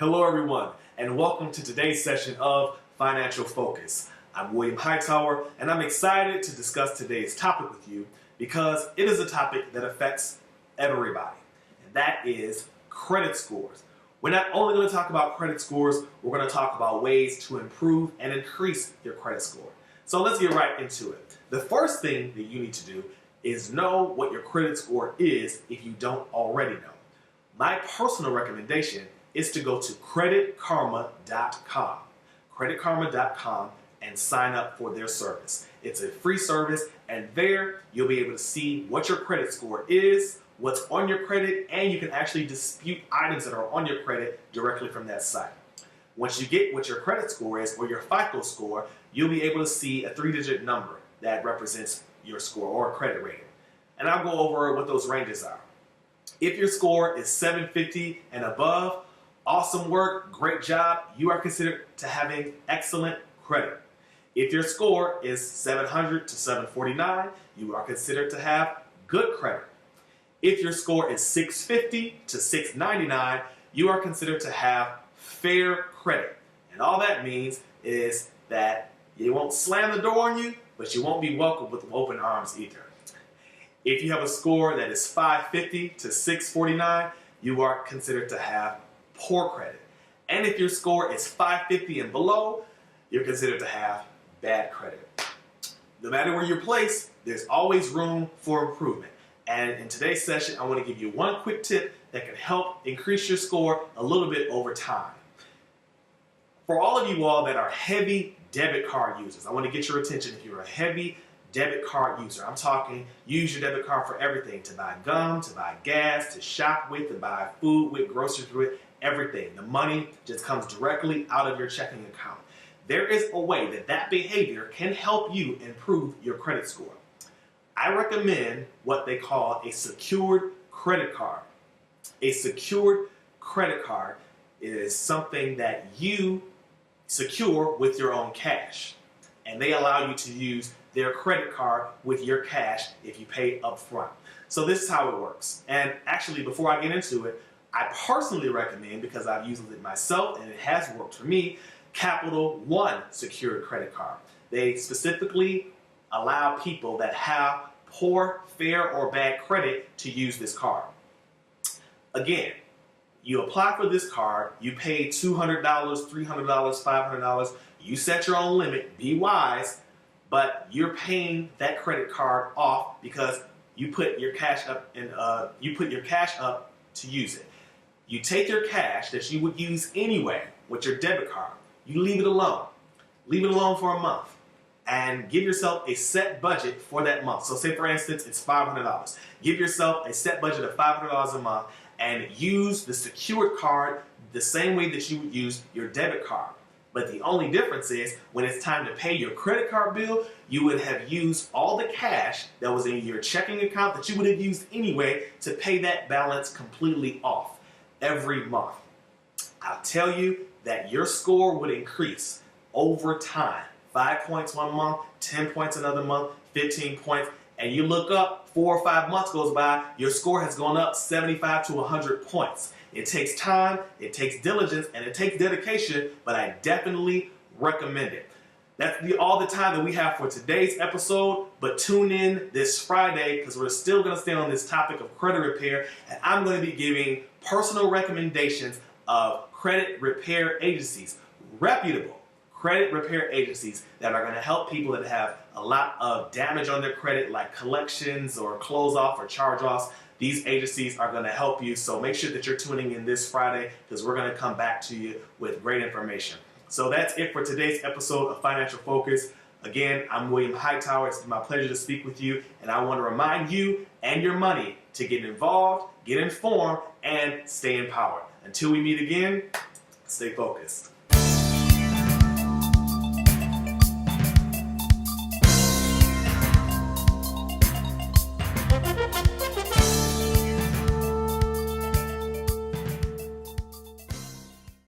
Hello everyone, and welcome to today's session of Financial Focus. I'm William Hightower, and I'm excited to discuss today's topic with you because it is a topic that affects everybody, and that is credit scores. We're not only going to talk about credit scores, we're going to talk about ways to improve and increase your credit score. So let's get right into it. The first thing that you need to do is know what your credit score is if you don't already know. My personal recommendation is to go to creditkarma.com, creditkarma.com, and sign up for their service. It's a free service, and there you'll be able to see what your credit score is, what's on your credit, and you can actually dispute items that are on your credit directly from that site. Once you get what your credit score is, or your FICO score, you'll be able to see a 3-digit number that represents your score or credit rating. And I'll go over what those ranges are. If your score is 750 and above, awesome work, great job, you are considered to having excellent credit. If your score is 700 to 749, you are considered to have good credit. If your score is 650 to 699, you are considered to have fair credit. And all that means is that you won't slam the door on you, but you won't be welcomed with open arms either. If you have a score that is 550 to 649, you are considered to have poor credit. And if your score is 550 and below, you're considered to have bad credit. No matter where you're placed, there's always room for improvement. And in today's session, I want to give you one quick tip that can help increase your score a little bit over time. For all of you all that are heavy debit card users, I want to get your attention if you're a heavy debit card user. I'm talking use your debit card for everything, to buy gum, to buy gas, to shop with, to buy food with, groceries with, everything. The money just comes directly out of your checking account. There is a way that that behavior can help you improve your credit score. I recommend what they call a secured credit card. A secured credit card is something that you secure with your own cash, and they allow you to use their credit card with your cash if you pay up front. So this is how it works. And actually, before I get into it, I personally recommend, because I've used it myself and it has worked for me, Capital One secured credit card. They specifically allow people that have poor, fair, or bad credit to use this card. Again, you apply for this card, you pay $200, $300, $500, you set your own limit, be wise, but you're paying that credit card off because you put your cash up to use it. You take your cash that you would use anyway with your debit card, you leave it alone. Leave it alone for a month and give yourself a set budget for that month. So say for instance, it's $500. Give yourself a set budget of $500 a month and use the secured card the same way that you would use your debit card. But the only difference is when it's time to pay your credit card bill, you would have used all the cash that was in your checking account that you would have used anyway to pay that balance completely off every month. I'll tell you that your score would increase over time. 5 points one month, 10 points another month, 15 points, and you look up, 4 or 5 months goes by, your score has gone up 75 to 100 points. It takes time, it takes diligence, and it takes dedication, but I definitely recommend it. That's all the time that we have for today's episode, but tune in this Friday because we're still going to stay on this topic of credit repair, and I'm going to be giving personal recommendations of credit repair agencies, reputable credit repair agencies that are going to help people that have a lot of damage on their credit, like collections or close off or charge offs. These agencies are going to help you, so make sure that you're tuning in this Friday because we're going to come back to you with great information. So that's it for today's episode of Financial Focus. Again, I'm William Hightower. It's my pleasure to speak with you, and I want to remind you and your money to get involved, get informed, and stay empowered. Until we meet again, stay focused.